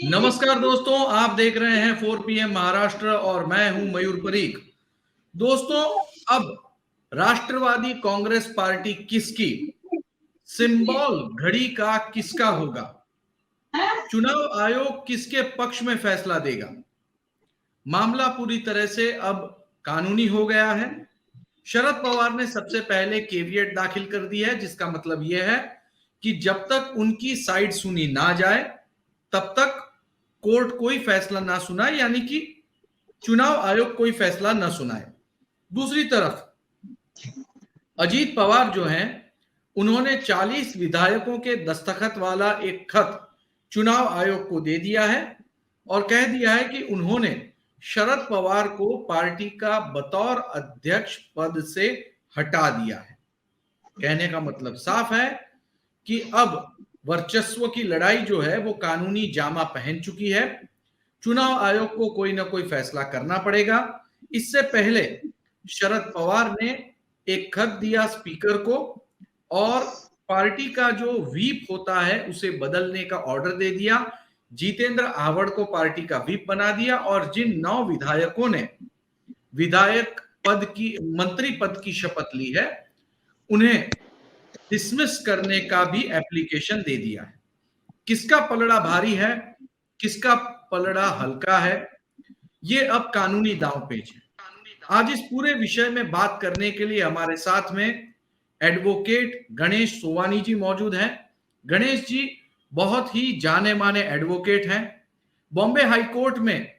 नमस्कार दोस्तों, आप देख रहे हैं 4 PM महाराष्ट्र और मैं हूं मयूर परीख। दोस्तों, अब राष्ट्रवादी कांग्रेस पार्टी किसकी, सिंबल घड़ी का किसका होगा, चुनाव आयोग किसके पक्ष में फैसला देगा। मामला पूरी तरह से अब कानूनी हो गया है। शरद पवार ने सबसे पहले केवियट दाखिल कर दी है, जिसका मतलब यह है कि जब तक उनकी साइड सुनी ना जाए तब तक कोर्ट कोई फैसला ना सुनाए, यानी कि चुनाव आयोग कोई फैसला ना सुनाए। दूसरी तरफ अजीत पवार जो हैं, उन्होंने 40 विधायकों के दस्तखत वाला एक खत चुनाव आयोग को दे दिया है और कह दिया है कि उन्होंने शरद पवार को पार्टी का बतौर अध्यक्ष पद से हटा दिया है। कहने का मतलब साफ है कि अब वर्चस्व की लड़ाई जो है वो कानूनी जामा पहन चुकी है। चुनाव आयोग को कोई ना कोई फैसला करना पड़ेगा। इससे पहले शरद पवार ने एक खत दिया स्पीकर को और पार्टी का जो व्हीप होता है उसे बदलने का ऑर्डर दे दिया। जितेंद्र आव्हाड को पार्टी का व्हीप बना दिया और जिन 9 विधायकों ने विधायक पद की, मंत्री पद की शपथ ली है, उन्हें डिसमिस करने का भी एप्लीकेशन दे दिया है। किसका पलड़ा भारी है, किसका पलड़ा हल्का है, ये अब कानूनी दांवपेच है। आज इस पूरे विषय में बात करने के लिए हमारे साथ में एडवोकेट गणेश सोवानी जी मौजूद हैं। गणेश जी बहुत ही जाने माने एडवोकेट हैं। बॉम्बे हाई कोर्ट में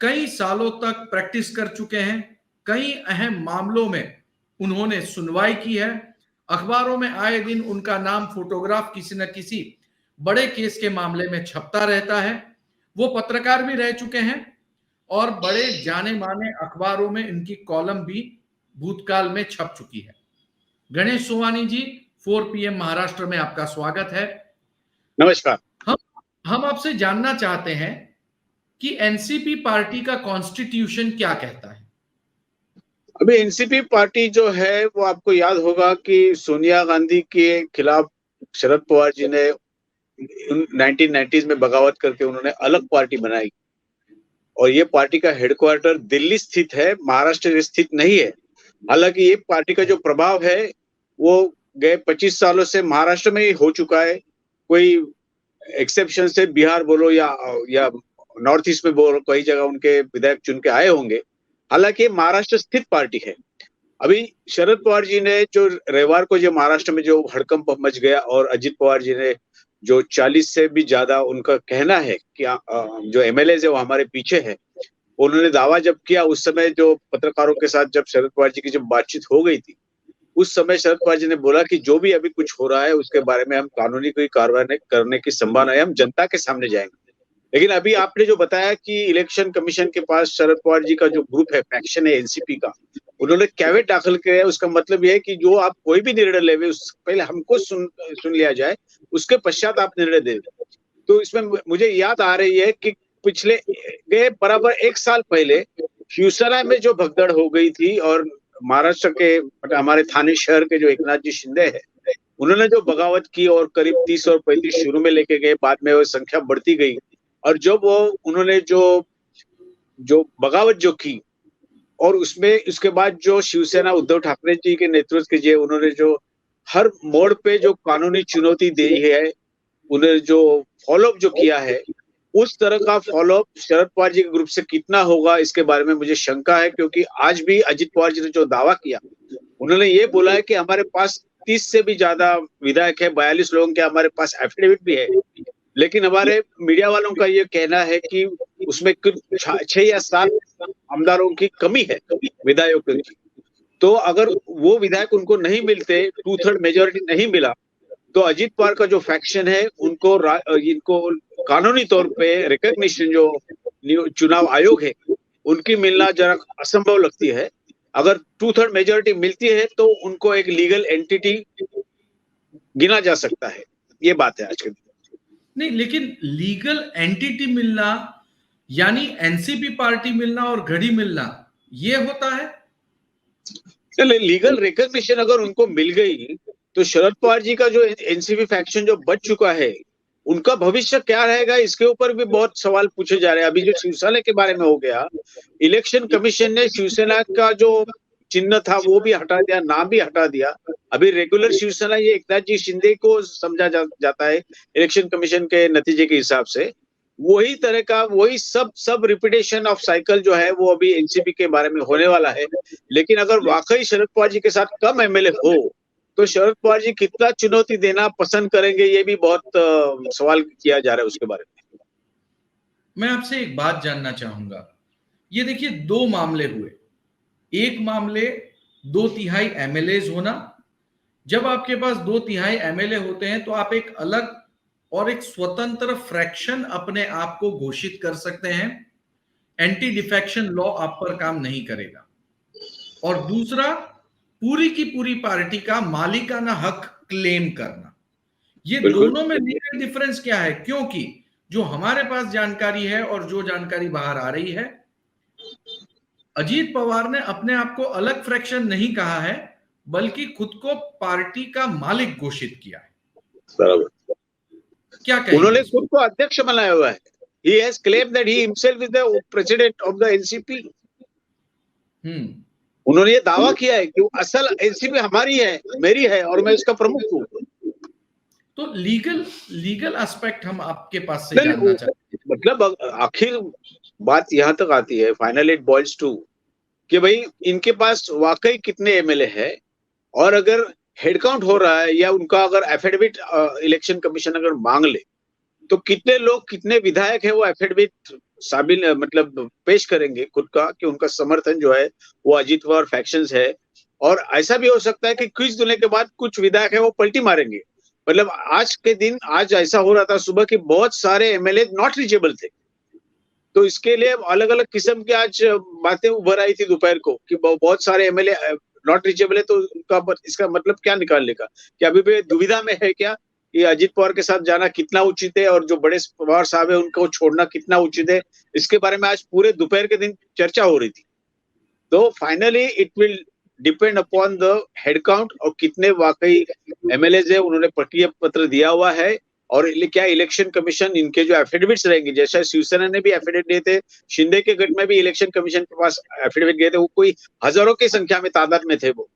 कई सालों तक प्रैक्टिस कर चुके हैं। कई अहम मामलों में उन्होंने सुनवाई की है। अखबारों में आए दिन उनका नाम फोटोग्राफ किसी न किसी बड़े केस के मामले में छपता रहता है। वो पत्रकार भी रह चुके हैं और बड़े जाने माने अखबारों में इनकी कॉलम भी भूतकाल में छप चुकी है। गणेश सोवानी जी, 4 PM महाराष्ट्र में आपका स्वागत है। नमस्कार। हम आपसे जानना चाहते हैं कि एनसीपी पार्टी का कॉन्स्टिट्यूशन क्या कहता है। अभी एनसीपी पार्टी जो है वो आपको याद होगा कि सोनिया गांधी के खिलाफ शरद पवार जी ने 1990s में बगावत करके उन्होंने अलग पार्टी बनाई और ये पार्टी का हेडक्वार्टर दिल्ली स्थित है, महाराष्ट्र स्थित नहीं है। हालांकि ये पार्टी का जो प्रभाव है वो गए 25 सालों से महाराष्ट्र में ही हो चुका है। कोई एक्सेप्शन से बिहार बोलो या नॉर्थ ईस्ट में बोलो, कई जगह उनके विधायक चुन के आए होंगे। हालांकि महाराष्ट्र स्थित पार्टी है। अभी शरद पवार जी ने जो रविवार को जो महाराष्ट्र में जो हड़कंप मच गया और अजित पवार जी ने जो 40 से भी ज्यादा उनका कहना है कि जो एमएलए है वो हमारे पीछे है, उन्होंने दावा जब किया उस समय जो पत्रकारों के साथ जब शरद पवार जी की जब बातचीत हो गई थी, उस समय शरद पवार जी ने बोला कि जो भी अभी कुछ हो रहा है उसके बारे में हम कानूनी कोई कार्रवाई करने की संभावना है, हम जनता के सामने जाएंगे। लेकिन अभी आपने जो बताया कि इलेक्शन कमीशन के पास शरद पवार जी का जो ग्रुप है, फैक्शन है एनसीपी का, उन्होंने कैवेट दाखिल किया है। उसका मतलब यह है कि जो आप कोई भी निर्णय ले उससे पहले हमको सुन लिया जाए, उसके पश्चात आप निर्णय दे। तो इसमें मुझे याद आ रही है कि पिछले गए बराबर 1 साल पहले शिवसेना में जो भगदड़ हो गई थी और महाराष्ट्र के हमारे थाने शहर के जो एकनाथ जी शिंदे है, उन्होंने जो बगावत की और करीब 30 और 35 शुरू में लेके गए, बाद में वो संख्या बढ़ती गई और जब वो उन्होंने जो बगावत जो की और उसमें उसके बाद जो शिवसेना उद्धव ठाकरे जी के नेतृत्व के उन्होंने जो हर मोड़ पे जो कानूनी चुनौती दी है, उन्होंने जो फॉलोअप जो किया है, उस तरह का फॉलोअप शरद पवार जी के ग्रुप से कितना होगा इसके बारे में मुझे शंका है। क्योंकि आज भी अजित पवार जी ने जो दावा किया, उन्होंने ये बोला है कि हमारे पास 30 से भी ज्यादा विधायक है, 42 लोगों के हमारे पास एफिडेविट भी है, लेकिन हमारे मीडिया वालों का ये कहना है कि उसमें 6 या 7 आमदारों की कमी है, विधायकों की। तो अगर वो विधायक उनको नहीं मिलते, 2/3 मेजोरिटी नहीं मिला, तो अजित पवार का जो फैक्शन है इनको कानूनी तौर पे रिकॉग्निशन जो चुनाव आयोग है उनकी मिलना जरा असंभव लगती है। अगर 2/3 मेजोरिटी मिलती है तो उनको एक लीगल एंटिटी गिना जा सकता है। ये बात है आज के दिन। नहीं, लेकिन लीगल एंटिटी मिलना यानी एनसीपी पार्टी मिलना और घड़ी मिलना, ये होता है। चलिए, लीगल रिकॉग्निशन अगर उनको मिल गई तो शरद पवार जी का जो एनसीपी फैक्शन जो बच चुका है उनका भविष्य क्या रहेगा, इसके ऊपर भी बहुत सवाल पूछे जा रहे हैं। अभी जो शिवसेना के बारे में हो गया, इलेक्शन कमीशन ने शिवसेना का जो चिन्ह था वो भी हटा दिया, नाम भी हटा दिया। अभी रेगुलर शिवसेना ये एकनाथ जी शिंदे को समझा जाता है इलेक्शन कमीशन के नतीजे के हिसाब से। वही तरह का वही सब रिपीटेशन ऑफ साइकिल जो है वो अभी एनसीपी के बारे में होने वाला है। लेकिन अगर वाकई शरद पवार जी के साथ कम एमएलए हो तो शरद पवार जी कितना चुनौती देना पसंद करेंगे, ये भी बहुत सवाल किया जा रहा है उसके बारे में। मैं आपसे एक बात जानना चाहूंगा। ये देखिए, दो मामले हुए। एक मामले 2/3 एमएलए होना। जब आपके पास 2/3 एमएलए होते हैं तो आप एक अलग और एक स्वतंत्र फ्रैक्शन अपने आप को घोषित कर सकते हैं। एंटी डिफेक्शन लॉ आप पर काम नहीं करेगा। और दूसरा, पूरी की पूरी पार्टी का मालिकाना हक क्लेम करना। ये दोनों में लीगल डिफरेंस क्या है? क्योंकि जो हमारे पास जानकारी है और जो जानकारी बाहर आ रही है, अजीत पवार ने अपने आप को अलग फ्रैक्शन नहीं कहा है, बल्कि खुद को पार्टी का मालिक घोषित किया है। बराबर। क्या कहेंगे? उन्होंने खुद को अध्यक्ष बनाया हुआ है। He has claimed that he himself is the president of the NCP. उन्होंने ये दावा किया है कि असल एनसीपी हमारी है, मेरी है और मैं इसका प्रमुख हूँ। तो लीगल एस्पेक्ट हम आपके पास से जानना चाहते हैं। मतलब आखिर बात यहाँ तक आती है, फाइनली इट बॉइल्स टू कि भाई इनके पास वाकई कितने एमएलए है, और अगर हेड काउंट हो रहा है या उनका अगर एफिडेविट इलेक्शन कमीशन अगर मांग ले तो कितने लोग, कितने विधायक है वो एफिडेविट साबित मतलब पेश करेंगे खुद का कि उनका समर्थन जो है वो अजीत पवार फैक्शंस है। और ऐसा भी हो सकता है कि क्विज देने के बाद कुछ विधायक है वो पलटी मारेंगे। मतलब आज के दिन, आज ऐसा हो रहा था सुबह कि बहुत सारे एमएलए नॉट रीचेबल थे, तो इसके लिए अलग अलग किस्म की आज बातें उभर आई थी दोपहर को कि बहुत सारे एमएलए नॉट रीचेबल है, तो उनका इसका मतलब क्या निकालने का, कि अभी भी दुविधा में है क्या कि अजीत पवार के साथ जाना कितना उचित है और जो बड़े पवार साहब है उनको छोड़ना कितना उचित है, इसके बारे में आज पूरे दोपहर के दिन चर्चा हो रही थी। तो finally it will depend upon the head count और कितने वाकई एमएलए है उन्होंने प्रक्रिया पत्र दिया हुआ है, और क्या इलेक्शन कमीशन इनके जो एफिडेविट्स रहेंगे, जैसा शिवसेना ने भी एफिडेविट दिए थे, शिंदे के गठ में भी इलेक्शन कमीशन के पास एफिडेविट गए थे, वो कोई हजारों की संख्या में तादाद में थे वो।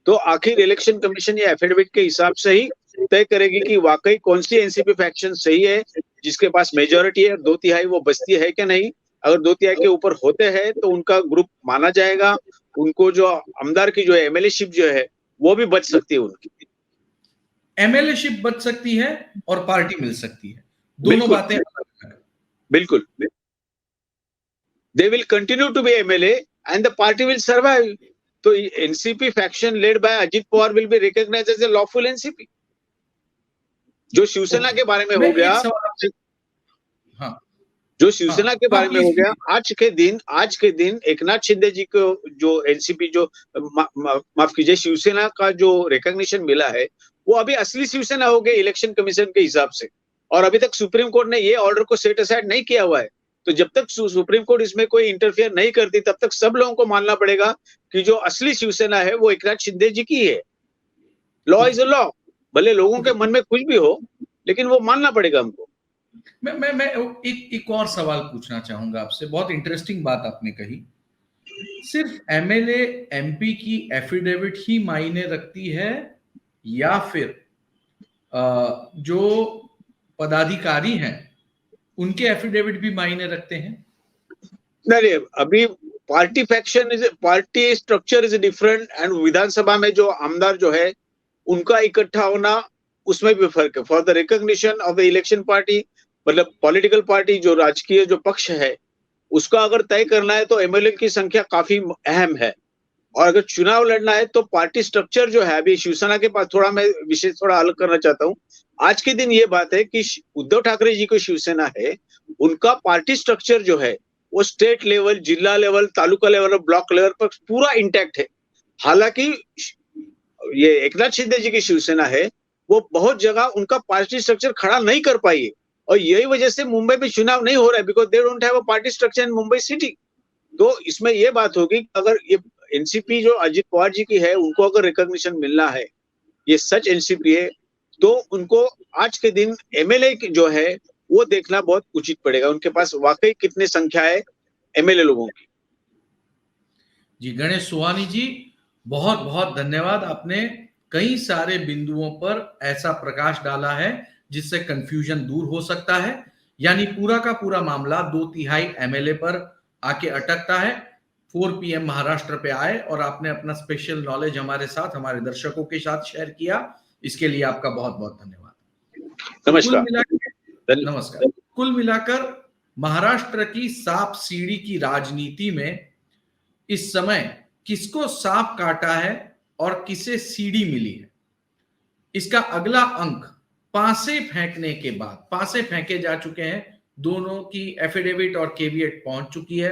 तो आखिर इलेक्शन कमीशन ये एफिडेविट के हिसाब से ही तय करेगी कि वाकई कौन सी एनसीपी फैक्शन सही है, जिसके पास मेजोरिटी है, 2/3 वो बस्ती है क्या नहीं। अगर 2/3 के ऊपर होते हैं तो उनका ग्रुप माना जाएगा, उनको जो आमदार की जो एमएलए शिप जो है वो भी बच सकती है, उनकी एमएलए शिप बच सकती है और पार्टी मिल सकती है। दोनों बातें अलग हैं। बिल्कुल। They will continue to be MLA and the party will survive. तो NCP faction led by Ajit Pawar will be recognised as a lawful NCP. जो शिवसेना के बारे में हो गया, हाँ, जो शिवसेना के बारे में हो गया, आज के दिन एकनाथ शिंदे जी को जो एनसीपी जो माफ कीजिए शिवसेना का जो रिकॉग्निशन मिला है वो अभी असली शिवसेना हो गई इलेक्शन कमीशन के हिसाब से। और अभी तक सुप्रीम कोर्ट ने ये ऑर्डर को सेट असाइड नहीं किया हुआ है। तो जब तक सुप्रीम कोर्ट इसमें कोई इंटरफेयर नहीं करती तब तक सब लोगों को मानना पड़ेगा कि जो असली शिवसेना है वो एकनाथ शिंदे जी की है। लॉ इज अ लॉ, भले लोगों के मन में कुछ भी हो लेकिन वो मानना पड़ेगा हमको। मैं एक और सवाल पूछना चाहूंगा आपसे। बहुत इंटरेस्टिंग बात आपने कही। सिर्फ एमएलए एमपी की एफिडेविट ही मायने रखती है या फिर जो पदाधिकारी हैं उनके एफिडेविट भी मायने रखते हैं? नहीं, अभी party faction is, party structure is different and Vidhan Sabha में जो आमदार जो है उनका इकट्ठा होना उसमें भी फर्क है। For the recognition of the election party, मतलब पॉलिटिकल पार्टी जो राजकीय जो पक्ष है उसका अगर तय करना है तो एमएलए की संख्या काफी अहम है। और अगर चुनाव लड़ना है तो पार्टी स्ट्रक्चर जो है, अभी शिवसेना के पास थोड़ा मैं विषय थोड़ा अलग करना चाहता हूँ। आज के दिन ये बात है कि उद्धव ठाकरे जी को शिवसेना है, उनका पार्टी स्ट्रक्चर जो है वो स्टेट लेवल, जिला लेवल, तालुका लेवल और ब्लॉक लेवल पर पूरा इंटैक्ट है। हालांकि ये एकनाथ शिंदे जी की शिवसेना है वो बहुत जगह उनका पार्टी स्ट्रक्चर खड़ा नहीं कर पाई है, और यही वजह से मुंबई में चुनाव नहीं हो रहा है, because they don't have a party structure in Mumbai city. तो इसमें यह बात होगी अगर ये एनसीपी जो अजीत पवार जी की है उनको अगर रिकॉग्निशन मिलना है, ये सच एनसीपी है, तो उनको आज के दिन एमएलए जो है वो देखना बहुत उचित पड़ेगा, उनके पास वाकई कितनी संख्या है एमएलए लोगों की। जी गणेश सुहानी जी, बहुत बहुत धन्यवाद। आपने कई सारे बिंदुओं पर ऐसा प्रकाश डाला है जिससे कंफ्यूजन दूर हो सकता है। यानी पूरा का पूरा मामला 2/3 एमएलए पर आके अटकता है। 4 PM महाराष्ट्र पे आए और आपने अपना स्पेशल नॉलेज हमारे साथ, हमारे दर्शकों के साथ शेयर किया। इसके लिए आपका बहुत बहुत धन्यवाद। नमस्कार। नमस्कार। कुल मिलाकर महाराष्ट्र की सांप सीढ़ी की राजनीति में इस समय किसको सांप काटा है और किसे सीढ़ी मिली है, इसका अगला अंक पासे फेंकने के बाद, पासे फेंके जा चुके हैं, दोनों की एफिडेविट और केविएट पहुंच चुकी है।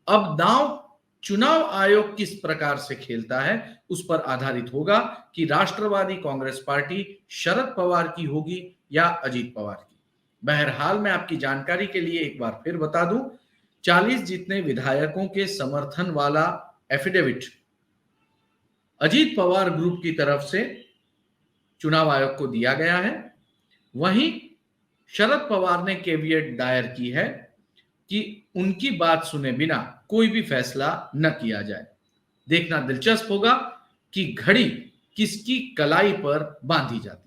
अब दांव चुनाव आयोग किस प्रकार से खेलता है उस पर आधारित होगा कि राष्ट्रवादी कांग्रेस पार्टी शरद पवार की होगी या अजीत पवार की। बहरहाल मैं आपकी जानकारी के लिए एक बार फिर बता दूं, 40 जितने विधायकों के समर्थन वाला एफिडेविट अजीत पवार ग्रुप की तरफ से चुनाव आयोग को दिया गया है। वहीं शरद पवार ने केविएट दायर की है कि उनकी बात सुने बिना कोई भी फैसला न किया जाए। देखना दिलचस्प होगा कि घड़ी किसकी कलाई पर बांधी जाती है।